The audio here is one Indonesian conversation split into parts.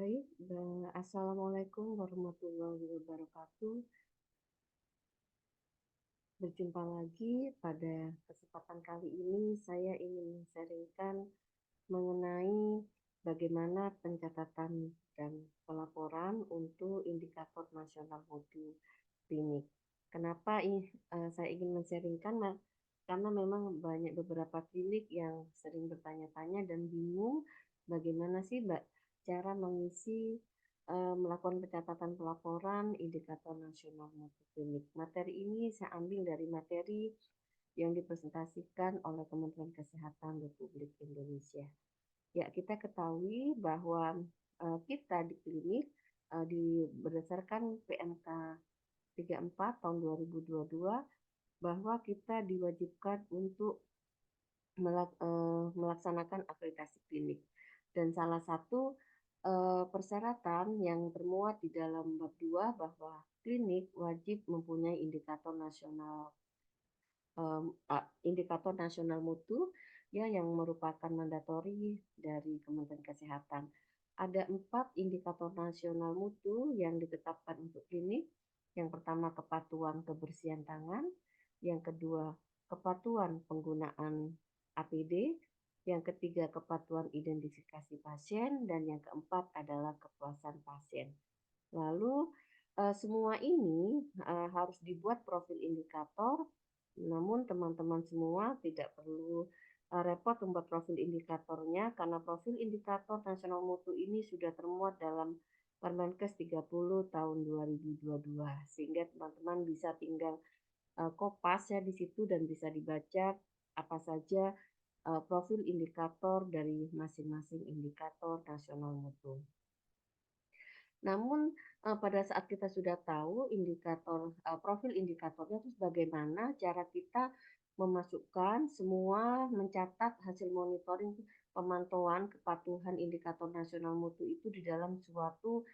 Baik, assalamualaikum warahmatullahi wabarakatuh. Berjumpa lagi pada kesempatan kali ini saya ingin sharingkan mengenai bagaimana pencatatan dan pelaporan untuk indikator nasional mutu klinik. Kenapa saya ingin men-sharingkan? Karena memang banyak beberapa klinik yang sering bertanya-tanya dan bingung bagaimana sih Mbak cara mengisi melakukan pencatatan pelaporan indikator nasional mutu klinik. Materi ini saya ambil dari materi yang dipresentasikan oleh Kementerian Kesehatan Republik Indonesia. Ya, kita ketahui bahwa kita di klinik berdasarkan PMK 34 tahun 2022 bahwa kita diwajibkan untuk melaksanakan akreditasi klinik. Dan salah satu persyaratan yang termuat di dalam bab 2 bahwa klinik wajib mempunyai indikator nasional mutu ya yang merupakan mandatori dari Kementerian Kesehatan. Ada 4 indikator nasional mutu yang ditetapkan untuk klinik. Yang pertama kepatuhan kebersihan tangan, yang kedua kepatuhan penggunaan APD, yang ketiga kepatuhan identifikasi pasien, dan yang keempat adalah kepuasan pasien. Lalu semua ini harus dibuat profil indikator, namun teman-teman semua tidak perlu repot membuat profil indikatornya karena profil indikator nasional mutu ini sudah termuat dalam Permenkes 30 tahun 2022 sehingga teman-teman bisa tinggal kopas ya di situ dan bisa dibaca apa saja profil indikator dari masing-masing indikator nasional mutu. Namun pada saat kita sudah tahu profil indikatornya, terus bagaimana cara kita memasukkan semua mencatat hasil monitoring pemantauan kepatuhan indikator nasional mutu itu di dalam suatu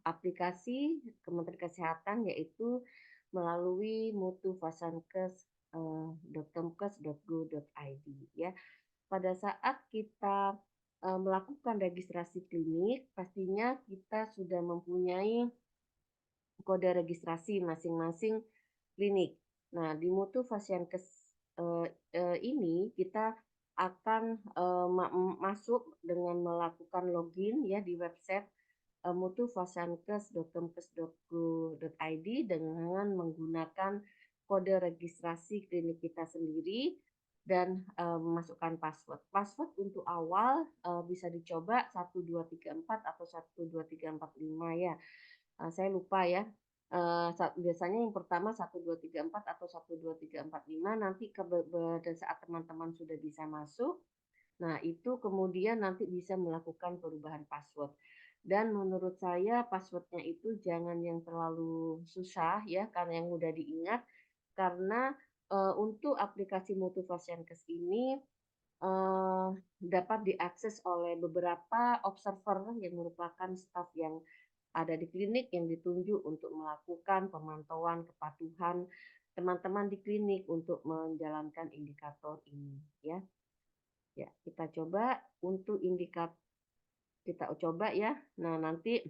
aplikasi Kementerian Kesehatan yaitu melalui Mutu Fasankes .kemkes.go.id ya. Pada saat kita melakukan registrasi klinik, pastinya kita sudah mempunyai kode registrasi masing-masing klinik. Nah, di Mutu Fasiankes ini kita akan masuk dengan melakukan login ya di website mutufasankes.kemkes.go.id dengan menggunakan kode registrasi klinik kita sendiri dan memasukkan password. Password untuk awal bisa dicoba 1234 atau 12345 ya. Saya lupa ya. Biasanya yang pertama 1234 atau 12345 nanti pada saat teman-teman sudah bisa masuk. Nah, itu kemudian nanti bisa melakukan perubahan password. Dan menurut saya passwordnya itu jangan yang terlalu susah ya, karena yang mudah diingat. Karena untuk aplikasi Mutu Fasiankes ini dapat diakses oleh beberapa observer yang merupakan staf yang ada di klinik yang ditunjuk untuk melakukan pemantauan kepatuhan teman-teman di klinik untuk menjalankan indikator ini ya. Ya, kita coba untuk kita coba ya. Nah, nanti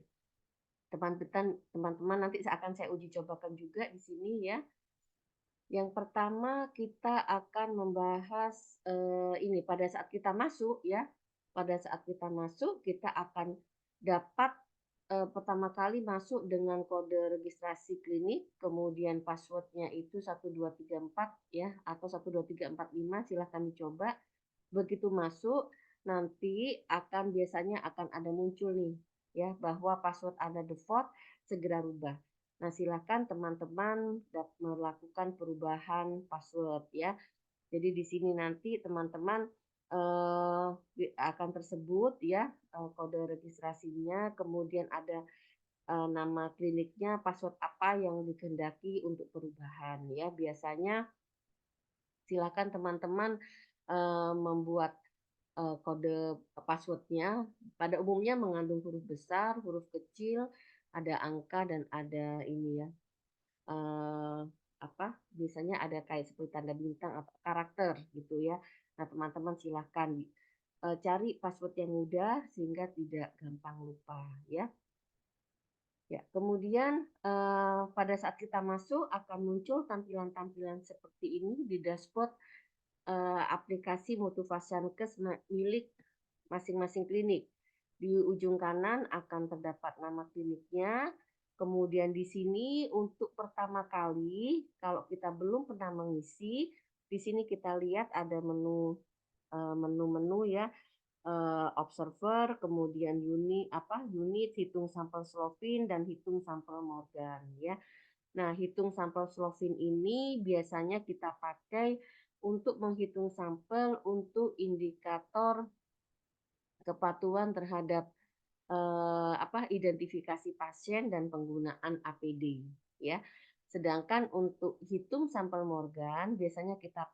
teman-teman nanti akan saya uji cobakan juga di sini ya. Yang pertama kita akan membahas ini pada saat kita masuk ya. Pada saat kita masuk kita akan dapat pertama kali masuk dengan kode registrasi klinik, kemudian passwordnya itu 1234 ya atau 12345 silahkan dicoba. Begitu masuk nanti biasanya akan ada muncul nih ya bahwa password Anda default segera rubah. Nah, silakan teman-teman melakukan perubahan password ya. Jadi di sini nanti teman-teman akan tersebut ya kode registrasinya, kemudian ada nama kliniknya, password apa yang dikehendaki untuk perubahan ya. Biasanya silakan teman-teman membuat kode passwordnya pada umumnya mengandung huruf besar, huruf kecil, ada angka dan ada ini ya biasanya ada kayak seperti tanda bintang atau karakter gitu ya. Nah, teman-teman silahkan cari password yang mudah sehingga tidak gampang lupa ya. Ya, kemudian pada saat kita masuk akan muncul tampilan-tampilan seperti ini di dashboard aplikasi Mutu Fasiankes milik masing-masing klinik. Di ujung kanan akan terdapat nama kliniknya. Kemudian di sini untuk pertama kali kalau kita belum pernah mengisi, di sini kita lihat ada menu-menu ya, observer, kemudian unit, hitung sampel Slovin dan hitung sampel Morgan ya. Nah, hitung sampel Slovin ini biasanya kita pakai untuk menghitung sampel untuk indikator kepatuhan terhadap identifikasi pasien dan penggunaan APD ya. Sedangkan untuk hitung sampel Morgan biasanya kita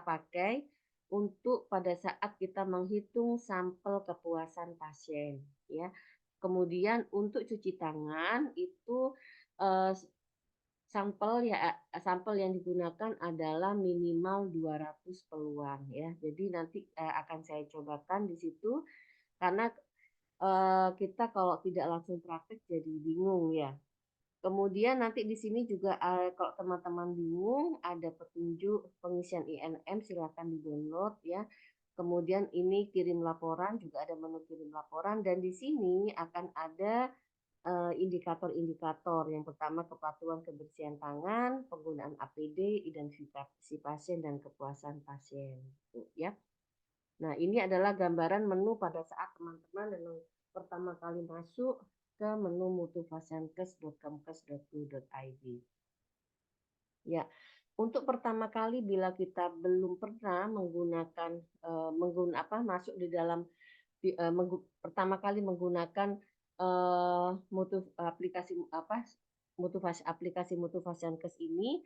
pakai untuk pada saat kita menghitung sampel kepuasan pasien ya. Kemudian untuk cuci tangan itu eh, sampel yang digunakan adalah minimal 200 peluang ya. Jadi nanti akan saya cobakan di situ karena kita kalau tidak langsung praktek jadi bingung ya. Kemudian nanti di sini juga kalau teman-teman bingung ada petunjuk pengisian INM silakan di-download ya. Kemudian ini kirim laporan juga ada menu kirim laporan dan di sini akan ada indikator-indikator. Yang pertama kepatuhan kebersihan tangan, penggunaan APD, identifikasi pasien dan kepuasan pasien ya. Nah, ini adalah gambaran menu pada saat teman-teman memang pertama kali masuk ke menu mutufasiankes.kemkes.go.id. Ya, untuk pertama kali bila kita belum pernah menggunakan masuk di dalam pertama kali menggunakan aplikasi Mutufasiankes ini,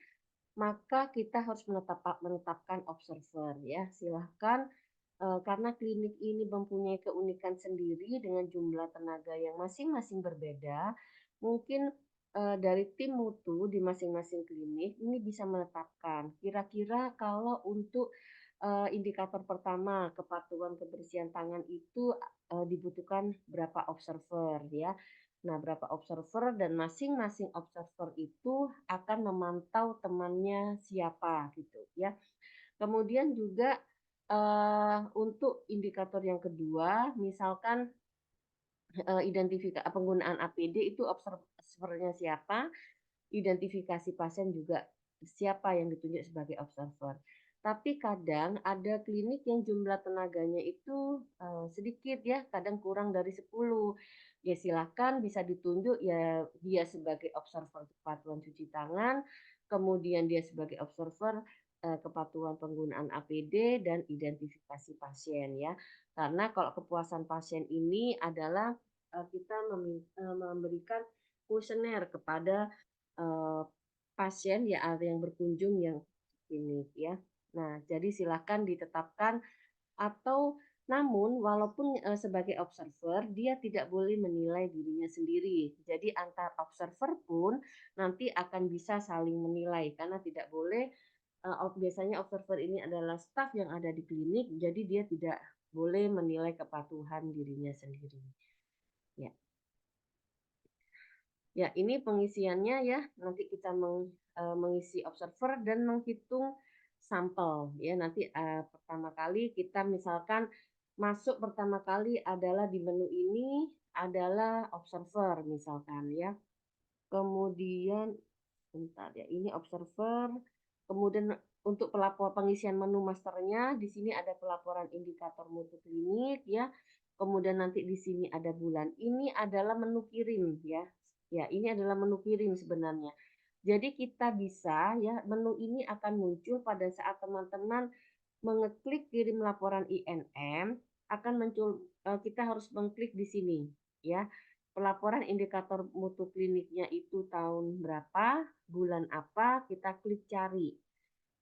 maka kita harus menetapkan observer ya. Silahkan karena klinik ini mempunyai keunikan sendiri dengan jumlah tenaga yang masing-masing berbeda, mungkin dari tim mutu di masing-masing klinik ini bisa menetapkan kira-kira kalau untuk indikator pertama kepatuhan kebersihan tangan itu dibutuhkan berapa observer ya. Nah, berapa observer dan masing-masing observer itu akan memantau temannya siapa gitu ya. Kemudian juga untuk indikator yang kedua, misalkan identifikasi penggunaan APD itu observernya siapa, identifikasi pasien juga siapa yang ditunjuk sebagai observer. Tapi kadang ada klinik yang jumlah tenaganya itu sedikit ya, kadang kurang dari 10. Ya silahkan bisa ditunjuk ya dia sebagai observer kepatuhan cuci tangan, kemudian dia sebagai observer kepatuhan penggunaan APD dan identifikasi pasien ya. Karena kalau kepuasan pasien ini adalah kita memberikan kuesioner kepada pasien ya ada yang berkunjung yang ini ya. Nah, jadi silakan ditetapkan atau namun walaupun sebagai observer dia tidak boleh menilai dirinya sendiri. Jadi antar observer pun nanti akan bisa saling menilai karena tidak boleh biasanya observer ini adalah staf yang ada di klinik jadi dia tidak boleh menilai kepatuhan dirinya sendiri. Ya. Ya, ini pengisiannya ya. Nanti kita mengisi observer dan menghitung sampel ya. Nanti pertama kali kita misalkan masuk pertama kali adalah di menu ini adalah observer misalkan ya. Kemudian bentar ya, ini observer. Kemudian untuk pengisian menu masternya di sini ada pelaporan indikator mutu klinik ya. Kemudian nanti di sini ada bulan. Ini adalah menu kirim ya. Ya, ini adalah menu kirim sebenarnya. Jadi kita bisa ya, menu ini akan muncul pada saat teman-teman mengeklik kirim laporan INM, akan muncul kita harus mengklik di sini ya. Pelaporan indikator mutu kliniknya itu tahun berapa, bulan apa, kita klik cari.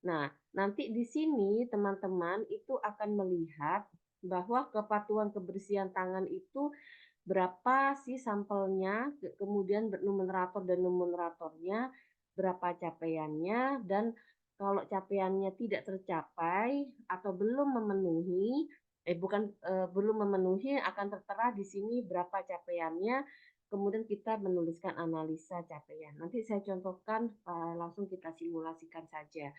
Nah, nanti di sini teman-teman itu akan melihat bahwa kepatuhan kebersihan tangan itu berapa sih sampelnya, kemudian numerator dan numeratornya, berapa capaiannya, dan kalau capaiannya tidak tercapai atau belum memenuhi, belum memenuhi akan tertera di sini berapa capaiannya, kemudian kita menuliskan analisa capaian. Nanti saya contohkan, langsung kita simulasikan saja.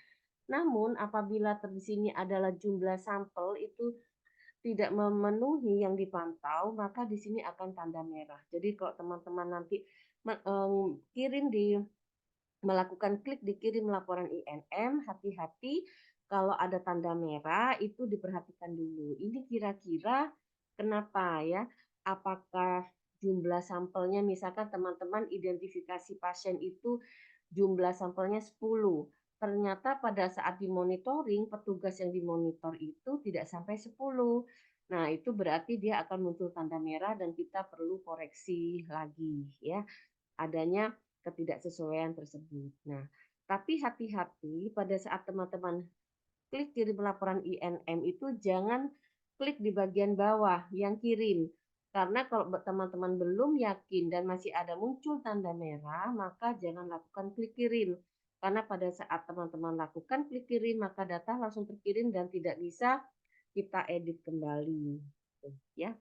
Namun apabila di sini adalah jumlah sampel itu tidak memenuhi yang dipantau, maka di sini akan tanda merah. Jadi kalau teman-teman nanti kirim di melakukan klik dikirim laporan INM, hati-hati kalau ada tanda merah itu diperhatikan dulu. Ini kira-kira kenapa ya? Apakah jumlah sampelnya, misalkan teman-teman identifikasi pasien itu jumlah sampelnya 10. Ternyata pada saat dimonitoring, petugas yang dimonitor itu tidak sampai 10. Nah, itu berarti dia akan muncul tanda merah dan kita perlu koreksi lagi ya, adanya ketidaksesuaian tersebut. Nah, tapi hati-hati pada saat teman-teman klik kirim laporan INM itu jangan klik di bagian bawah yang kirim. Karena kalau teman-teman belum yakin dan masih ada muncul tanda merah, maka jangan lakukan klik kirim. Karena pada saat teman-teman lakukan klik kirim, maka data langsung terkirim dan tidak bisa kita edit kembali. Ya.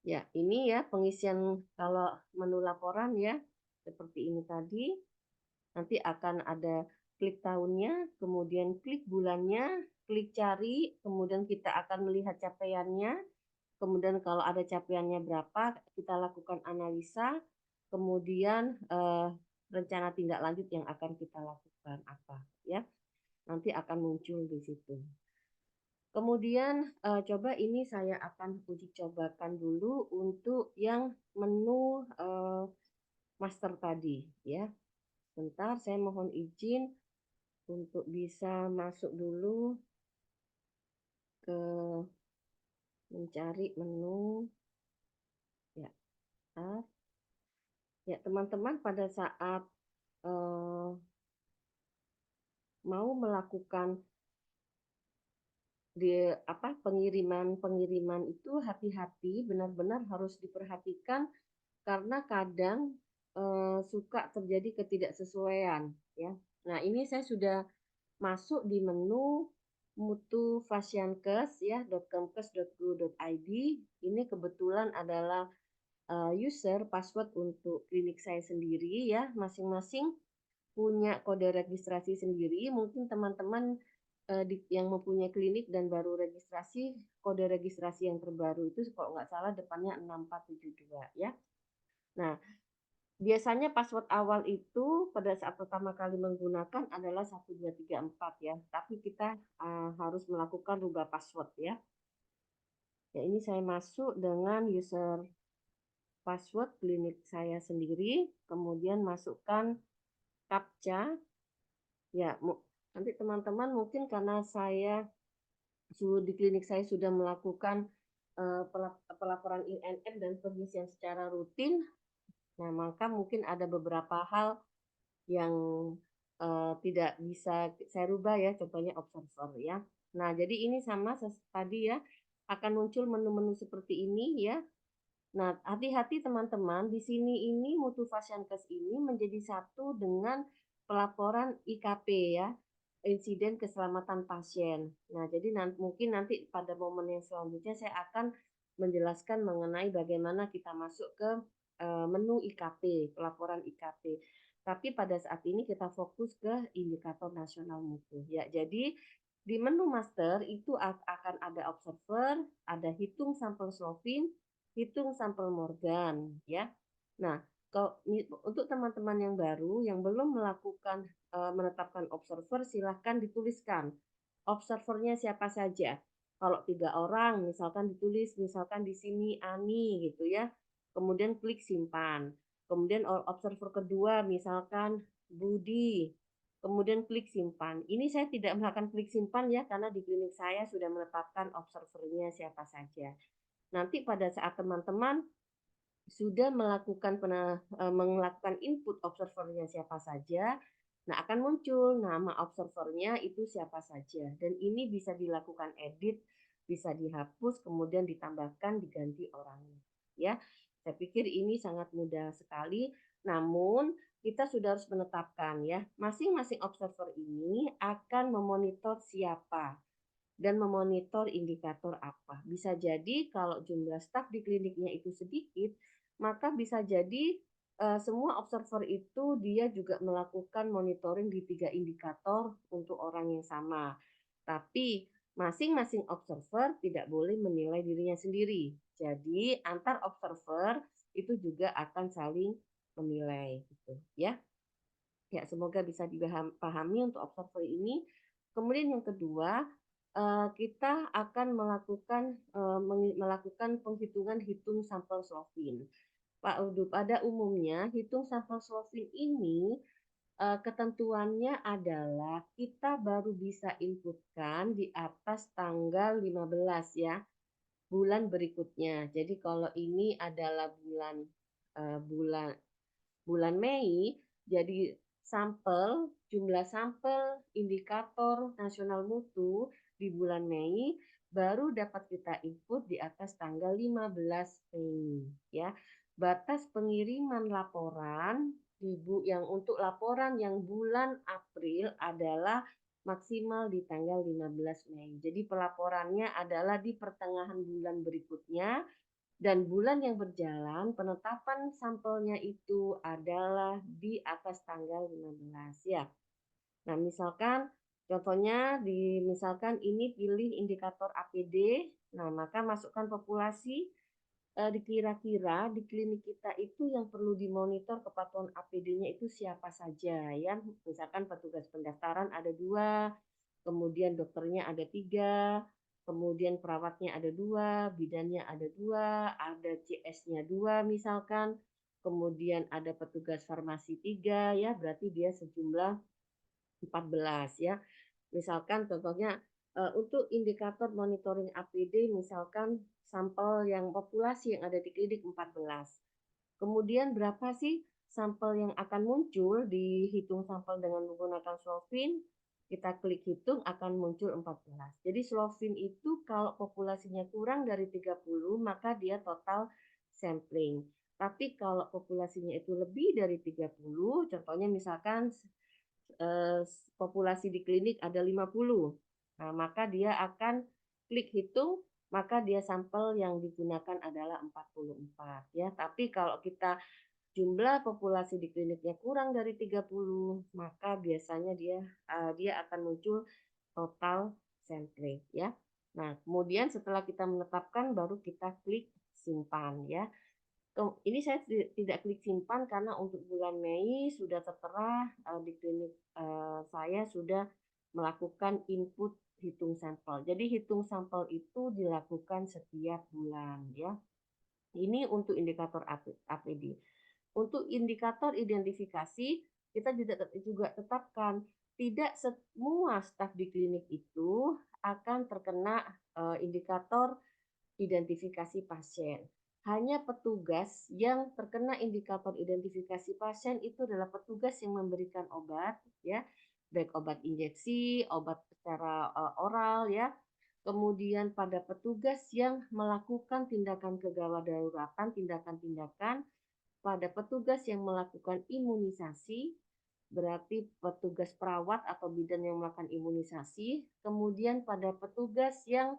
Ya, ini ya pengisian kalau menu laporan ya, seperti ini tadi. Nanti akan ada klik tahunnya, kemudian klik bulannya, klik cari, kemudian kita akan melihat capaiannya. Kemudian kalau ada capaiannya berapa, kita lakukan analisa, kemudian rencana tindak lanjut yang akan kita lakukan apa ya. Nanti akan muncul di situ. Kemudian coba ini saya akan uji cobakan dulu untuk yang menu master tadi ya. Bentar, saya mohon izin untuk bisa masuk dulu ke mencari menu ya. Ya, teman-teman pada saat eh, mau melakukan di pengiriman itu hati-hati, benar-benar harus diperhatikan karena kadang suka terjadi ketidaksesuaian ya. Nah, ini saya sudah masuk di menu mutu fashiankes ya .comkes.go.id. Ini kebetulan adalah user password untuk klinik saya sendiri ya, masing-masing punya kode registrasi sendiri. Mungkin teman-teman yang mempunyai klinik dan baru registrasi, kode registrasi yang terbaru itu kalau nggak salah depannya 6472 ya. Nah, biasanya password awal itu pada saat pertama kali menggunakan adalah 1234 ya, tapi kita harus melakukan rubah password ya. Ya, ini saya masuk dengan user password klinik saya sendiri, kemudian masukkan CAPTCHA. Ya, nanti teman-teman mungkin karena saya di klinik saya sudah melakukan pelaporan INM dan pengisian secara rutin, nah maka mungkin ada beberapa hal yang tidak bisa saya rubah ya, contohnya observer ya. Nah, jadi ini sama tadi ya, akan muncul menu-menu seperti ini ya. Nah, hati-hati teman-teman, di sini ini mutu fashiankes ini menjadi satu dengan pelaporan IKP ya, insiden keselamatan pasien. Nah, jadi mungkin nanti pada momen yang selanjutnya saya akan menjelaskan mengenai bagaimana kita masuk ke menu IKP, pelaporan IKP. Tapi pada saat ini kita fokus ke indikator nasional mutu. Ya, jadi di menu master itu akan ada observer, ada hitung sampel Slovin, hitung sampel Morgan ya. Nah, untuk teman-teman yang baru yang belum melakukan menetapkan observer, silahkan dituliskan observernya siapa saja. Kalau 3 orang, misalkan ditulis misalkan di sini Ani gitu ya. Kemudian klik simpan. Kemudian observer kedua misalkan Budi. Kemudian klik simpan. Ini saya tidak melakukan klik simpan ya karena di klinik saya sudah menetapkan observernya siapa saja. Nanti pada saat teman-teman sudah melakukan input observernya siapa saja, nah akan muncul nama observernya itu siapa saja. Dan ini bisa dilakukan edit, bisa dihapus, kemudian ditambahkan, diganti orangnya. Ya, saya pikir ini sangat mudah sekali. Namun kita sudah harus menetapkan ya, masing-masing observer ini akan memonitor siapa. dan memonitor indikator apa. Bisa jadi kalau jumlah staf di kliniknya itu sedikit, maka bisa jadi semua observer itu dia juga melakukan monitoring di 3 indikator untuk orang yang sama. Tapi masing-masing observer tidak boleh menilai dirinya sendiri. Jadi antar observer itu juga akan saling menilai gitu ya. Ya, semoga bisa dipahami untuk observer ini. Kemudian yang kedua, kita akan melakukan penghitungan hitung sampel Slovin. Pada umumnya hitung sampel Slovin ini, ketentuannya adalah kita baru bisa inputkan di atas tanggal 15 ya, bulan berikutnya. Jadi kalau ini adalah bulan, eee, bulan bulan Mei, jadi jumlah sampel indikator nasional mutu di bulan Mei baru dapat kita input di atas tanggal 15 Mei ya. Batas pengiriman laporan yang untuk laporan yang bulan April adalah maksimal di tanggal 15 Mei. Jadi pelaporannya adalah di pertengahan bulan berikutnya dan bulan yang berjalan, penetapan sampelnya itu adalah di atas tanggal 15 ya. Nah, misalkan contohnya misalkan ini pilih indikator APD, nah maka masukkan populasi dikira-kira di klinik kita itu yang perlu dimonitor kepatuhan APD-nya itu siapa saja ya. Misalkan petugas pendaftaran ada 2, kemudian dokternya ada 3, kemudian perawatnya ada 2, bidannya ada 2, ada CS-nya 2 misalkan, kemudian ada petugas farmasi 3 ya, berarti dia sejumlah 14 ya. Misalkan contohnya untuk indikator monitoring APD misalkan sampel yang populasi yang ada di klinik 14. Kemudian berapa sih sampel yang akan muncul dihitung sampel dengan menggunakan Slovin? Kita klik hitung akan muncul 14. Jadi Slovin itu kalau populasinya kurang dari 30 maka dia total sampling. Tapi kalau populasinya itu lebih dari 30, contohnya misalkan eh, populasi di klinik ada 50. Nah, maka dia akan klik hitung, maka dia sampel yang digunakan adalah 44 ya. Tapi kalau kita jumlah populasi di kliniknya kurang dari 30, maka biasanya dia akan muncul total sampling ya. Nah, kemudian setelah kita menetapkan baru kita klik simpan ya. Ini saya tidak klik simpan karena untuk bulan Mei sudah tertera di klinik saya sudah melakukan input hitung sampel. Jadi hitung sampel itu dilakukan setiap bulan ya. Ini untuk indikator APD. Untuk indikator identifikasi kita juga tetapkan tidak semua staf di klinik itu akan terkena indikator identifikasi pasien. Hanya petugas yang terkena indikator identifikasi pasien itu adalah petugas yang memberikan obat, ya, baik obat injeksi, obat secara oral, ya. Kemudian pada petugas yang melakukan tindakan kegawat daruratan, tindakan-tindakan pada petugas yang melakukan imunisasi, berarti petugas perawat atau bidan yang melakukan imunisasi, kemudian pada petugas yang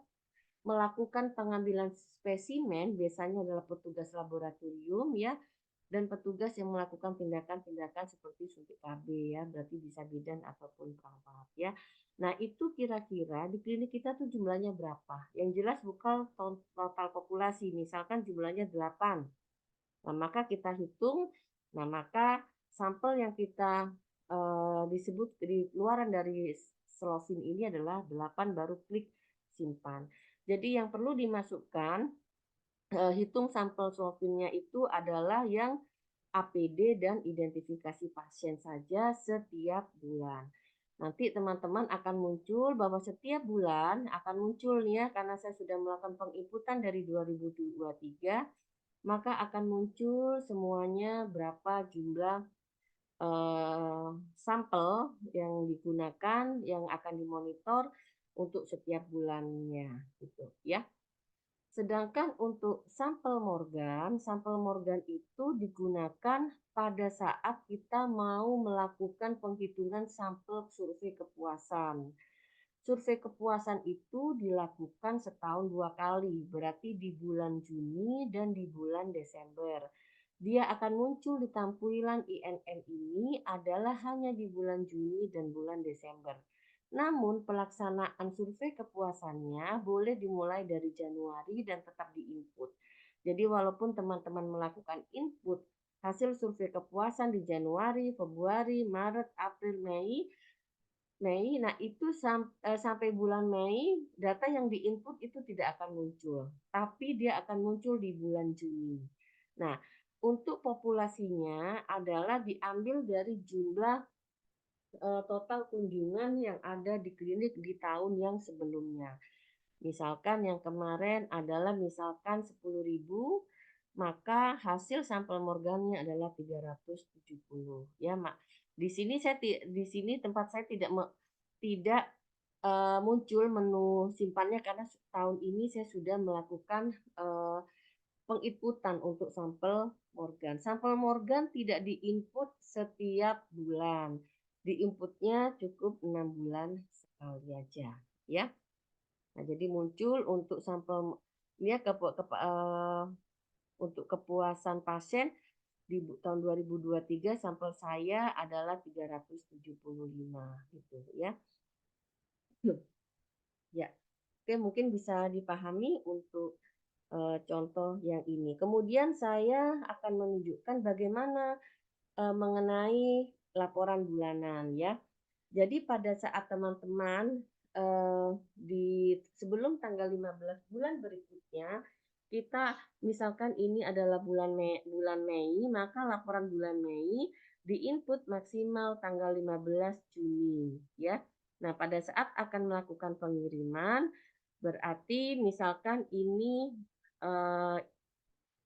melakukan pengambilan spesimen biasanya adalah petugas laboratorium ya dan petugas yang melakukan tindakan-tindakan seperti suntik KB ya, berarti bisa bidan ataupun perawat ya. Nah, itu kira-kira di klinik kita tuh jumlahnya berapa? Yang jelas bukan total populasi, misalkan jumlahnya 8. Nah, maka kita hitung, nah maka sampel yang kita disebut di luaran dari Slovin ini adalah 8 baru klik simpan. Jadi yang perlu dimasukkan hitung sampel Slovinnya itu adalah yang APD dan identifikasi pasien saja setiap bulan. Nanti teman-teman akan muncul bahwa setiap bulan akan muncul nih ya karena saya sudah melakukan penginputan dari 2023 maka akan muncul semuanya berapa jumlah sampel yang digunakan yang akan dimonitor untuk setiap bulannya gitu ya. Sedangkan untuk sampel Morgan itu digunakan pada saat kita mau melakukan penghitungan sampel survei kepuasan. Survei kepuasan itu dilakukan setahun 2 kali, berarti di bulan Juni dan di bulan Desember. Dia akan muncul di tampilan INN ini adalah hanya di bulan Juni dan bulan Desember. Namun pelaksanaan survei kepuasannya boleh dimulai dari Januari dan tetap diinput. Jadi walaupun teman-teman melakukan input hasil survei kepuasan di Januari, Februari, Maret, April, Mei, nah itu sampai bulan Mei data yang diinput itu tidak akan muncul, tapi dia akan muncul di bulan Juni. Nah, untuk populasinya adalah diambil dari jumlah total kunjungan yang ada di klinik di tahun yang sebelumnya. Misalkan yang kemarin adalah misalkan 10.000, maka hasil sampel morgannya adalah 370 ya, Mak. Di sini tempat saya tidak muncul menu simpannya karena tahun ini saya sudah melakukan penginputan untuk sampel morgan. Sampel morgan tidak diinput setiap bulan. Diinputnya cukup 6 bulan sekali aja, ya. Nah, jadi muncul untuk sampel ya untuk kepuasan pasien di tahun 2023 sampel saya adalah 375 gitu ya. Ya. Oke, mungkin bisa dipahami untuk contoh yang ini. Kemudian saya akan menunjukkan bagaimana mengenai laporan bulanan ya. Jadi pada saat teman-teman di sebelum tanggal 15 bulan berikutnya, kita misalkan ini adalah bulan Mei, maka laporan bulan Mei diinput maksimal tanggal 15 Juni ya. Nah, pada saat akan melakukan pengiriman berarti misalkan ini eh,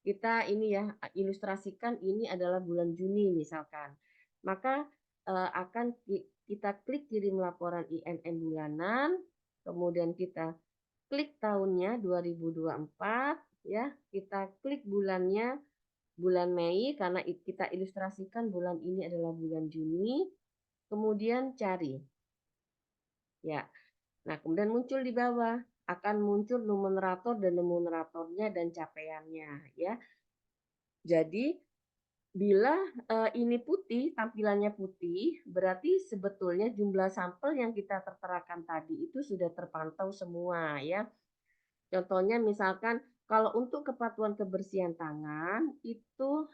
kita ini ya ilustrasikan ini adalah bulan Juni misalkan. Maka akan kita klik kirim laporan INN bulanan, kemudian kita klik tahunnya 2024 ya, kita klik bulannya bulan Mei karena kita ilustrasikan bulan ini adalah bulan Juni, kemudian cari. Ya. Nah, kemudian muncul di bawah akan muncul numerator dan numeratornya dan capaiannya ya. Jadi bila ini putih, tampilannya putih, berarti sebetulnya jumlah sampel yang kita terterakan tadi itu sudah terpantau semua ya. Contohnya misalkan kalau untuk kepatuhan kebersihan tangan itu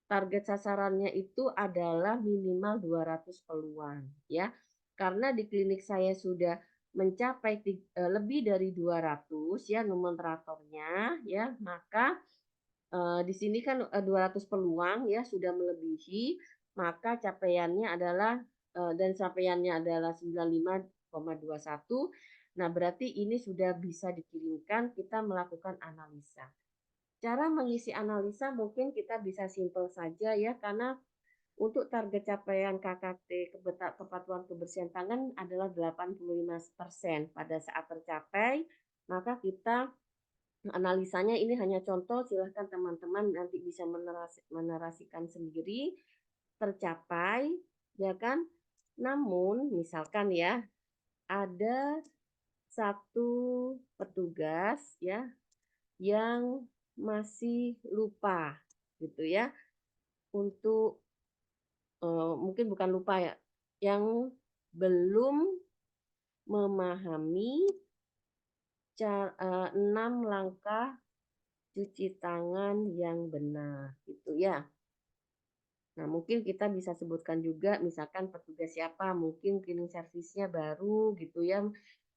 target sasarannya itu adalah minimal 200 peluang ya. Karena di klinik saya sudah mencapai lebih dari 200 ya numeratornya ya, maka di sini kan 200 peluang ya sudah melebihi, maka capaiannya adalah dan capaiannya adalah 95,21. Nah, berarti ini sudah bisa dikirimkan, kita melakukan analisa. Cara mengisi analisa mungkin kita bisa simpel saja ya, karena untuk target capaian KKT kepatuhan kebersihan tangan adalah 85% pada saat tercapai, maka kita analisanya ini hanya contoh, silahkan teman-teman nanti bisa menarasikan sendiri tercapai, ya kan? Namun misalkan ya ada satu petugas ya yang masih lupa gitu ya untuk mungkin bukan lupa ya, yang belum memahami 6 langkah cuci tangan yang benar gitu ya. Nah, mungkin kita bisa sebutkan juga misalkan petugas siapa, mungkin cleaning service-nya baru gitu ya.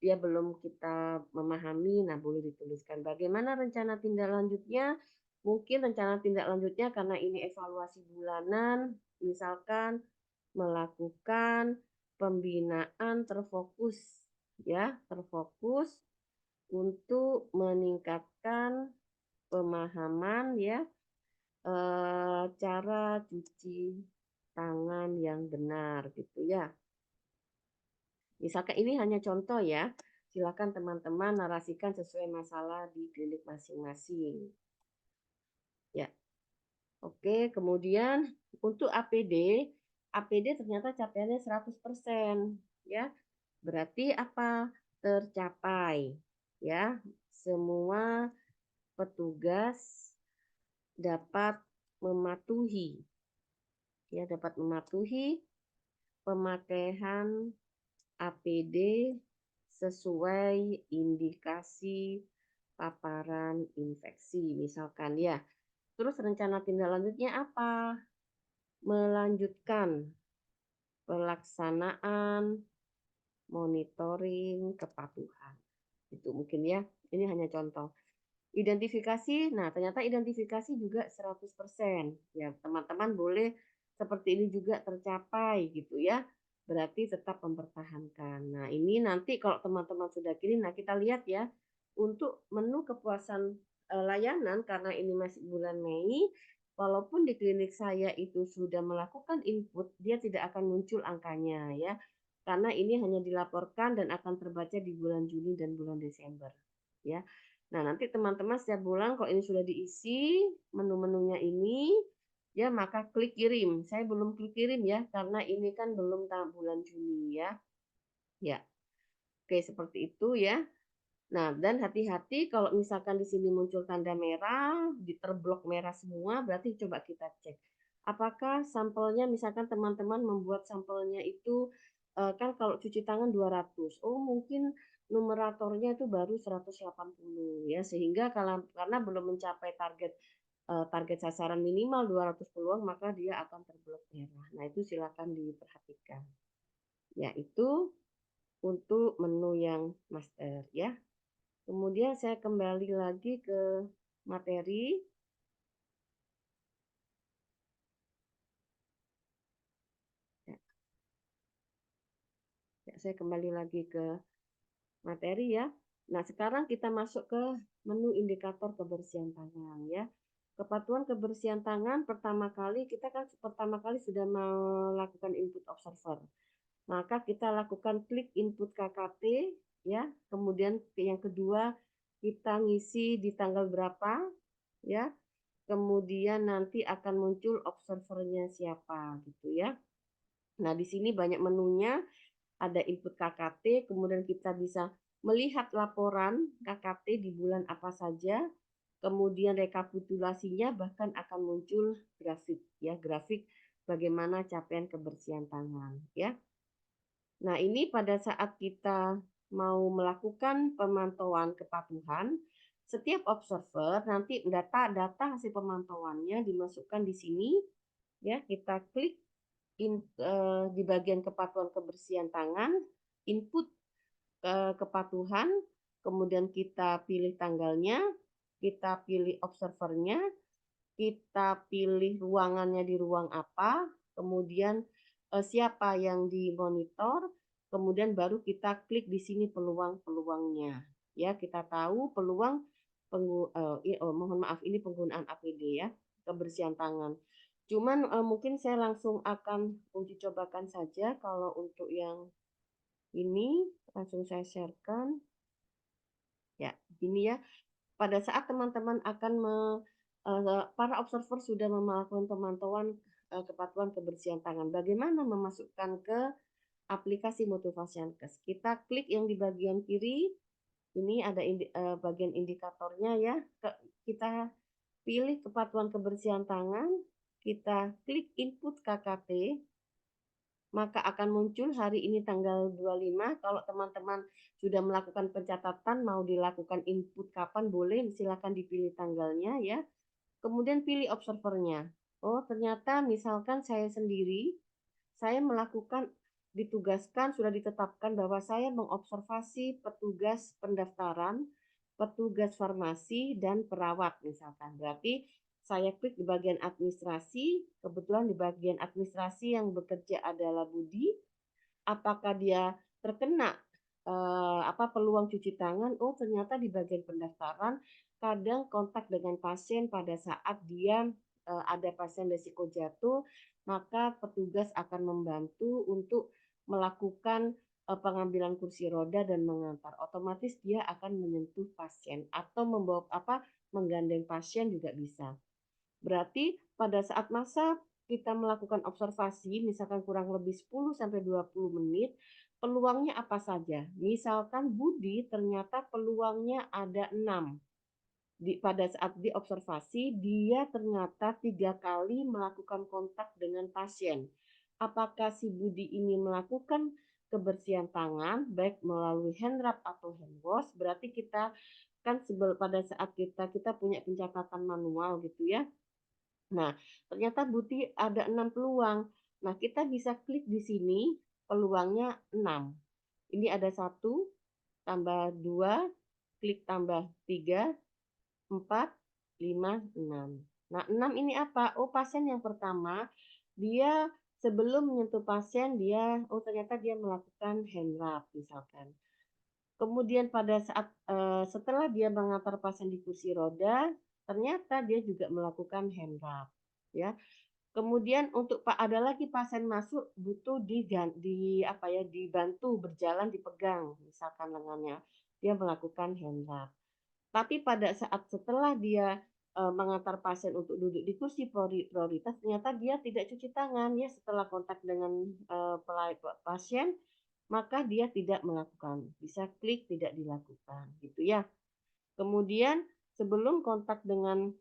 Dia belum kita memahami, nah boleh dituliskan. Bagaimana rencana tindak lanjutnya? Mungkin rencana tindak lanjutnya karena ini evaluasi bulanan, misalkan melakukan pembinaan terfokus ya, terfokus untuk meningkatkan pemahaman ya cara cuci tangan yang benar gitu ya. Misalkan ini hanya contoh ya. Silakan teman-teman narasikan sesuai masalah di klinik masing-masing. Ya. Oke, kemudian untuk APD ternyata capaiannya 100% ya. Berarti apa? Tercapai, ya. Semua petugas dapat mematuhi, ya, dapat mematuhi pemakaian APD sesuai indikasi paparan infeksi misalkan ya. Terus rencana tindak lanjutnya apa? Melanjutkan pelaksanaan monitoring kepatuhan. Itu mungkin ya. Ini hanya contoh. Identifikasi, nah ternyata identifikasi juga 100%. Ya, teman-teman boleh seperti ini juga tercapai gitu ya. Berarti tetap mempertahankan. Nah, ini nanti kalau teman-teman sudah kirim, nah kita lihat ya. Untuk menu kepuasan layanan karena ini masih bulan Mei, walaupun di klinik saya itu sudah melakukan input, dia tidak akan muncul angkanya ya. Karena ini hanya dilaporkan dan akan terbaca di bulan Juni dan bulan Desember. Ya. Nah, nanti teman-teman setiap bulan kalau ini sudah diisi menu-menunya ini, ya maka klik kirim. Saya belum klik kirim ya, karena ini kan belum bulan Juni ya. Ya, oke seperti itu ya. Nah, dan hati-hati kalau misalkan di sini muncul tanda merah, di terblok merah semua, berarti coba kita cek. Apakah sampelnya, misalkan teman-teman membuat sampelnya itu, kan kalau cuci tangan 200, oh mungkin numeratornya itu baru 180 ya, sehingga karena belum mencapai target sasaran minimal 200 peluang, maka dia akan terblok merah. Nah, itu silakan diperhatikan. Ya, itu untuk menu yang master ya. Kemudian saya kembali lagi ke materi. Ya, ya, saya kembali lagi ke materi ya. Nah, sekarang kita masuk ke menu indikator kebersihan tangan ya. Kepatuhan kebersihan tangan pertama kali sudah melakukan input observer. Maka kita lakukan klik input KKT ya. Kemudian yang kedua kita ngisi di tanggal berapa ya. Kemudian nanti akan muncul observernya siapa gitu ya. Nah, di sini banyak menunya, ada input KKT, kemudian kita bisa melihat laporan KKT di bulan apa saja, kemudian rekapitulasinya bahkan akan muncul grafik ya, grafik bagaimana capaian kebersihan tangan ya. Nah, ini pada saat kita mau melakukan pemantauan kepatuhan, setiap observer nanti data hasil pemantauannya dimasukkan di sini ya, kita klik di bagian kepatuhan kebersihan tangan, input kepatuhan, kemudian kita pilih tanggalnya, kita pilih observernya, kita pilih ruangannya di ruang apa, kemudian siapa yang dimonitor, kemudian baru kita klik di sini peluang-peluangnya. Ya, kita tahu peluang mohon maaf ini penggunaan APD ya, kebersihan tangan. Cuman mungkin saya langsung akan uji cobakan saja kalau untuk yang ini langsung saya sharekan. Ya, ini ya. Pada saat teman-teman akan para observer sudah melakukan pemantauan kepatuhan kebersihan tangan. Bagaimana memasukkan ke aplikasi Motivasiankes? Kita klik yang di bagian kiri, ini ada bagian indikatornya ya. Kita pilih kepatuhan kebersihan tangan, kita klik input KKT, maka akan muncul hari ini tanggal 25. Kalau teman-teman sudah melakukan pencatatan, mau dilakukan input kapan boleh, silakan dipilih tanggalnya ya. Kemudian pilih observernya. Oh, ternyata misalkan saya sendiri, saya melakukan ditugaskan, sudah ditetapkan bahwa saya mengobservasi petugas pendaftaran, petugas farmasi, dan perawat misalkan. Berarti saya klik di bagian administrasi, kebetulan di bagian administrasi yang bekerja adalah Budi, apakah dia terkena peluang cuci tangan? Oh, ternyata di bagian pendaftaran kadang kontak dengan pasien pada saat dia ada pasien risiko jatuh, maka petugas akan membantu untuk melakukan pengambilan kursi roda dan mengantar. Otomatis dia akan menyentuh pasien atau membawa menggandeng pasien juga bisa. Berarti pada saat masa kita melakukan observasi, misalkan kurang lebih 10 sampai 20 menit, peluangnya apa saja. Misalkan Budi ternyata peluangnya ada 6. Pada saat diobservasi, dia ternyata 3 kali melakukan kontak dengan pasien. Apakah si Budi ini melakukan kebersihan tangan, baik melalui hand rub atau hand wash, berarti kita kan pada saat kita punya pencatatan manual gitu ya. Nah, ternyata Budi ada 6 peluang. Nah, kita bisa klik di sini, peluangnya 6. Ini ada 1, tambah 2, klik tambah 3, 4, 5, 6. Nah, 6 ini apa? Oh, pasien yang pertama, dia sebelum menyentuh pasien, ternyata dia melakukan hand rub misalkan. Kemudian pada saat setelah dia mengantar pasien di kursi roda, ternyata dia juga melakukan hand rub, ya. Kemudian untuk ada lagi pasien masuk butuh dibantu berjalan, dipegang misalkan lengannya, dia melakukan hand rub. Tapi pada saat setelah dia mengantar pasien untuk duduk di kursi prioritas, ternyata dia tidak cuci tangan ya setelah kontak dengan pasien, maka dia tidak melakukan, bisa klik tidak dilakukan gitu ya. Kemudian sebelum kontak dengan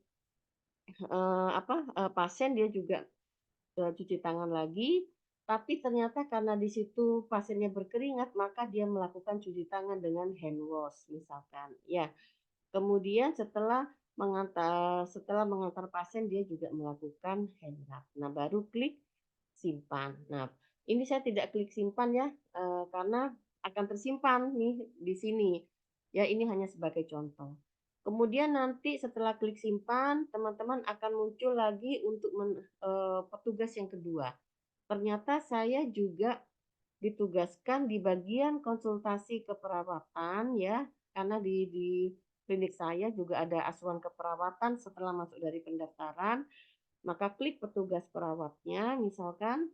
pasien dia juga cuci tangan lagi, tapi ternyata karena di situ pasiennya berkeringat, maka dia melakukan cuci tangan dengan hand wash misalkan ya. Kemudian setelah mengantar pasien dia juga melakukan hand rub. Nah, baru klik simpan. Nah, ini saya tidak klik simpan ya, karena akan tersimpan nih di sini. Ya, ini hanya sebagai contoh. Kemudian nanti setelah klik simpan, teman-teman akan muncul lagi untuk petugas yang kedua. Ternyata saya juga ditugaskan di bagian konsultasi keperawatan ya, karena di klinik saya juga ada asuhan keperawatan setelah masuk dari pendaftaran, maka klik petugas perawatnya misalkan,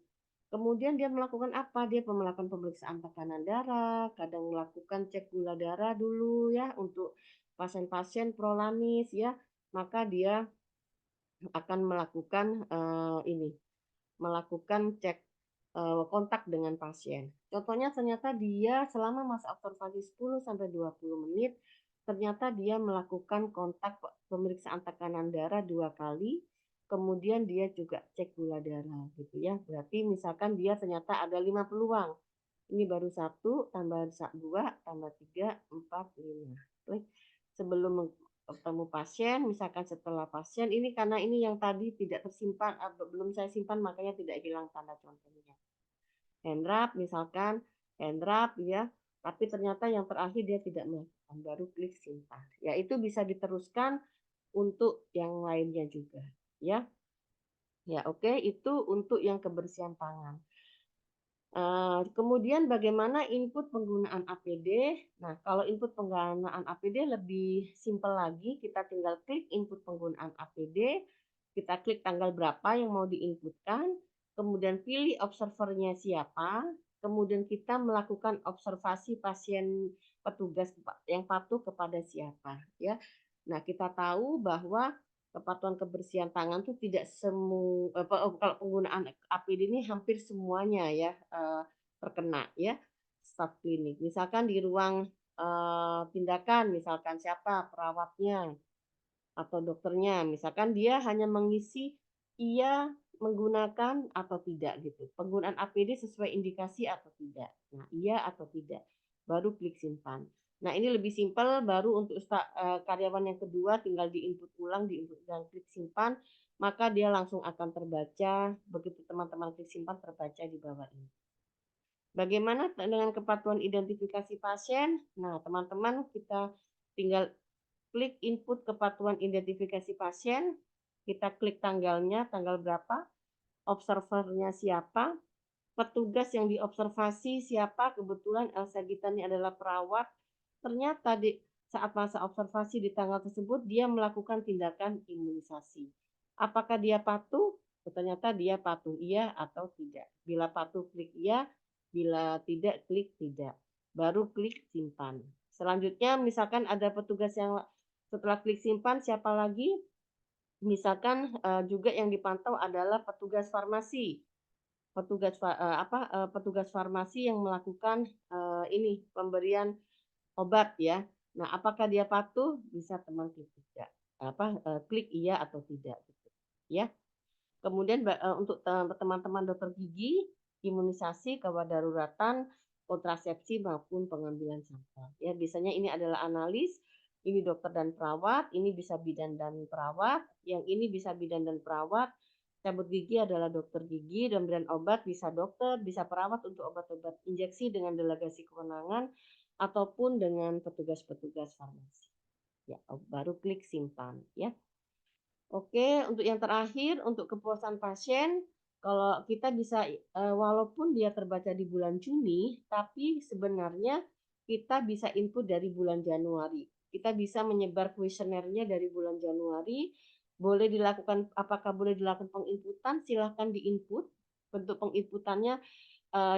kemudian dia melakukan apa? Dia melakukan pemeriksaan tekanan darah, kadang melakukan cek gula darah dulu ya untuk pasien-pasien prolanis ya, maka dia akan melakukan cek kontak dengan pasien. Contohnya ternyata dia selama masa observasi 10 sampai 20 menit, ternyata dia melakukan kontak pemeriksaan tekanan darah 2 kali, kemudian dia juga cek gula darah gitu ya. Berarti misalkan dia ternyata ada 5 peluang. Ini baru 1, tambah 2, tambah 3, 4, 5. Klik sebelum ketemu pasien, misalkan setelah pasien, ini karena ini yang tadi tidak tersimpan, belum saya simpan makanya tidak hilang tanda contohnya. Hand rub misalkan, hand rub ya, tapi ternyata yang terakhir dia tidak melakukan, baru klik simpan. Ya, itu bisa diteruskan untuk yang lainnya juga, ya. Ya, oke, itu untuk yang kebersihan tangan. Kemudian bagaimana input penggunaan APD? Nah, kalau input penggunaan APD lebih simpel lagi, kita tinggal klik input penggunaan APD, kita klik tanggal berapa yang mau diinputkan, kemudian pilih observernya siapa, kemudian kita melakukan observasi pasien petugas yang patuh kepada siapa, ya. Nah, kita tahu bahwa kepatuhan kebersihan tangan tuh tidak kalau penggunaan APD ini hampir semuanya ya terkena ya staf klinik. Misalkan di ruang tindakan, misalkan siapa perawatnya atau dokternya, misalkan dia hanya mengisi iya menggunakan atau tidak gitu. Penggunaan APD sesuai indikasi atau tidak. Nah, iya atau tidak. Baru klik simpan. Nah, ini lebih simpel, baru untuk karyawan yang kedua tinggal diinput ulang, diinput dan klik simpan, maka dia langsung akan terbaca, begitu teman-teman klik simpan terbaca di bawah ini. Bagaimana dengan kepatuhan identifikasi pasien? Nah, teman-teman kita tinggal klik input kepatuhan identifikasi pasien, kita klik tanggalnya, tanggal berapa, observernya siapa, petugas yang diobservasi siapa, kebetulan Elsa Gita ini adalah perawat, ternyata di saat masa observasi di tanggal tersebut dia melakukan tindakan imunisasi. Apakah dia patuh? Ternyata dia patuh, iya atau tidak. Bila patuh klik iya, bila tidak klik tidak. Baru klik simpan. Selanjutnya misalkan ada petugas yang setelah klik simpan siapa lagi? Misalkan juga yang dipantau adalah petugas farmasi. petugas farmasi yang melakukan, ini pemberian obat ya. Nah, apakah dia patuh? Bisa teman klik tidak, klik iya atau tidak gitu, ya. Kemudian untuk teman-teman dokter gigi, imunisasi, kedaruratan, kontrasepsi maupun pengambilan sampel. Ya, biasanya ini adalah analis, ini dokter dan perawat, ini bisa bidan dan perawat, yang ini bisa bidan dan perawat. Cabut gigi adalah dokter gigi, dan pemberian obat bisa dokter, bisa perawat untuk obat-obat injeksi dengan delegasi kewenangan ataupun dengan petugas-petugas farmasi. Ya, baru klik simpan ya. Oke, untuk yang terakhir, untuk kepuasan pasien, kalau kita bisa, walaupun dia terbaca di bulan Juni, tapi sebenarnya kita bisa input dari bulan Januari. Kita bisa menyebar kuesionernya dari bulan Januari, boleh dilakukan apakah boleh dilakukan penginputan, silahkan di-input. Bentuk penginputannya,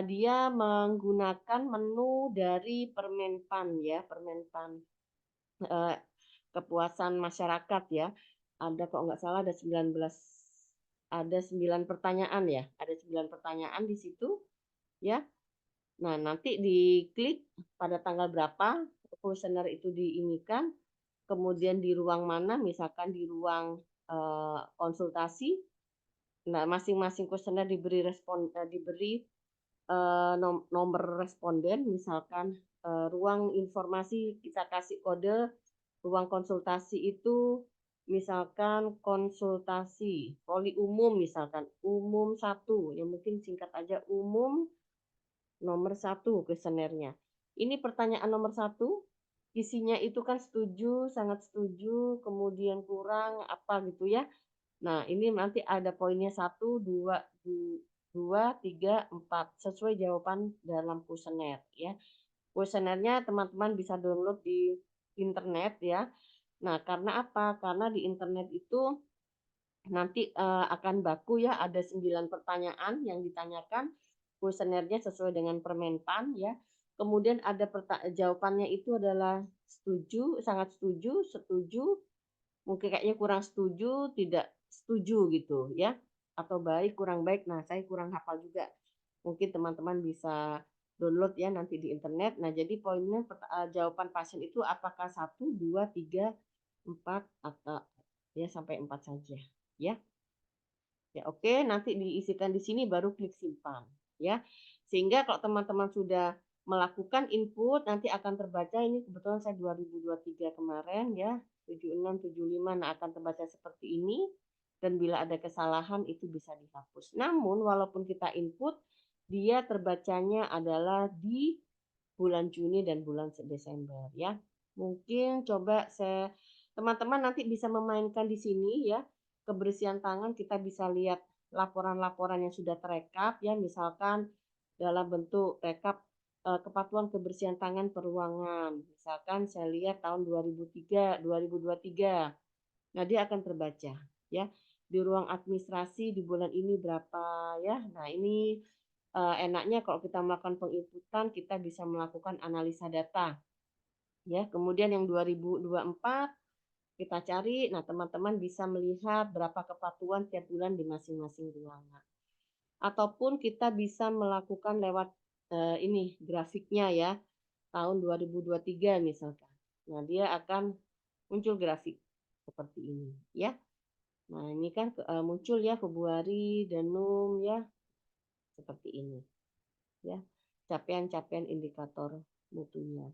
dia menggunakan menu dari Permenpan ya, Permenpan, eee, kepuasan masyarakat ya. Ada kalau nggak salah ada 19, ada 9 pertanyaan ya, ada 9 pertanyaan di situ ya. Nah, nanti diklik pada tanggal berapa kuesioner itu diinikan, kemudian di ruang mana, misalkan di ruang, konsultasi. Nah, masing-masing kuesioner diberi, nomor responden, misalkan, ruang informasi kita kasih kode, ruang konsultasi itu misalkan konsultasi poli umum, misalkan umum satu, ya mungkin singkat aja umum nomor satu kuesionernya. Ini pertanyaan nomor satu, isinya itu kan setuju, sangat setuju, kemudian kurang, apa gitu ya. Nah, ini nanti ada poinnya satu, 2, 3, 4 sesuai jawaban dalam kuesioner ya. Kuesionernya teman-teman bisa download di internet ya. Nah, karena apa? Karena di internet itu nanti, akan baku ya, ada 9 pertanyaan yang ditanyakan, kuesionernya sesuai dengan Permenpan ya. Kemudian ada jawabannya itu adalah setuju, sangat setuju, setuju, mungkin kayaknya kurang setuju, tidak setuju gitu ya, atau baik, kurang baik. Nah, saya kurang hafal juga. Mungkin teman-teman bisa download ya nanti di internet. Nah, jadi poinnya jawaban pasien itu apakah satu, 2, 3, 4 atau ya sampai 4 saja ya. Ya, oke, nanti diisikan di sini baru klik simpan, ya. Sehingga kalau teman-teman sudah melakukan input, nanti akan terbaca ini kebetulan saya 2023 kemarin ya, 76, 75, nah akan terbaca seperti ini, dan bila ada kesalahan itu bisa dihapus. Namun walaupun kita input, dia terbacanya adalah di bulan Juni dan bulan Desember ya. Mungkin coba teman-teman nanti bisa memainkan di sini ya, kebersihan tangan kita bisa lihat laporan-laporan yang sudah terekap ya, misalkan dalam bentuk rekap, kepatuhan kebersihan tangan per ruangan. Misalkan saya lihat tahun 2023. Nah, dia akan terbaca ya. Di ruang administrasi di bulan ini berapa ya. Nah, ini enaknya kalau kita melakukan penginputan kita bisa melakukan analisa data ya. Kemudian yang 2024 kita cari, nah teman-teman bisa melihat berapa kepatuhan tiap bulan di masing-masing ruangan. Ataupun kita bisa melakukan lewat ini grafiknya ya, tahun 2023 misalkan. Nah, dia akan muncul grafik seperti ini ya. Nah, ini kan muncul ya Februari, Danum ya, seperti ini ya. Capaian-capaian indikator mutunya.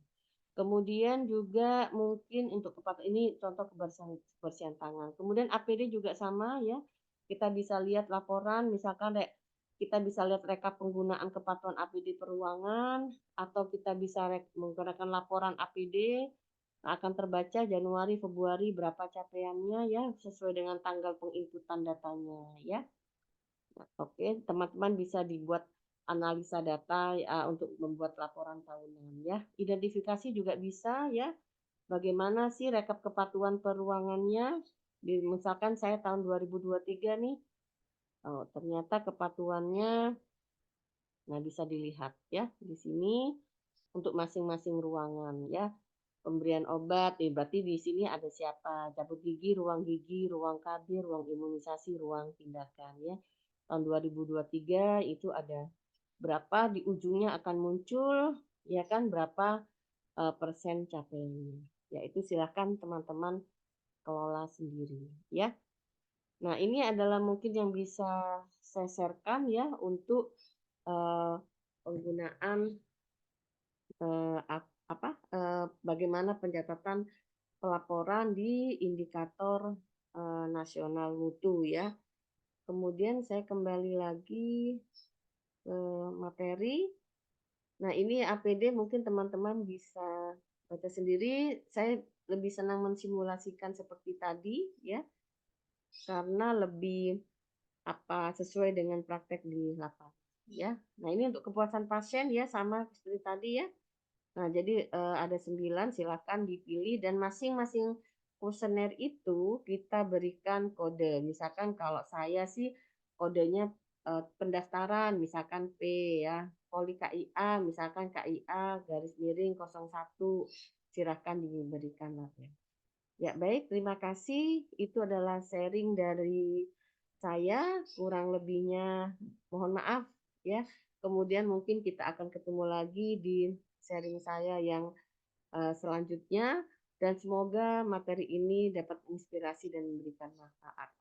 Kemudian juga mungkin untuk ini contoh kebersihan tangan. Kemudian APD juga sama ya. Kita bisa lihat laporan, misalkan kita bisa lihat rekap penggunaan kepatuhan APD per ruangan, atau kita bisa menggunakan laporan APD, akan terbaca Januari, Februari berapa capaiannya ya, sesuai dengan tanggal penginputan datanya ya. Nah, oke, teman-teman bisa dibuat analisa data untuk membuat laporan tahunan ya. Identifikasi juga bisa ya. Bagaimana sih rekap kepatuhan peruangannya? Misalkan saya tahun 2023 nih. Oh, ternyata kepatuhannya nah bisa dilihat ya di sini untuk masing-masing ruangan ya. Pemberian obat, berarti di sini ada siapa? Cabut gigi, ruang KB, ruang imunisasi, ruang tindakan ya. tahun 2023 itu ada berapa, di ujungnya akan muncul, ya kan, berapa, persen capaiannya. Ya itu silakan teman-teman kelola sendiri, ya. Nah, ini adalah mungkin yang bisa saya share-kan ya untuk, penggunaan, bagaimana pencatatan pelaporan di indikator, nasional mutu ya. Kemudian saya kembali lagi ke materi. Nah, ini APD mungkin teman-teman bisa baca sendiri. Saya lebih senang mensimulasikan seperti tadi ya, karena lebih sesuai dengan praktek di lapangan ya. Nah, ini untuk kepuasan pasien ya sama seperti tadi ya. Nah, jadi, ada 9 silakan dipilih dan masing-masing kuesioner itu kita berikan kode. Misalkan kalau saya sih kodenya, pendaftaran misalkan P ya, Poli KIA misalkan KIA garis miring 01, silakan diberikan label. Ya baik, terima kasih. Itu adalah sharing dari saya, kurang lebihnya mohon maaf ya. Kemudian mungkin kita akan ketemu lagi di sharing saya yang, selanjutnya dan semoga materi ini dapat menginspirasi dan memberikan manfaat.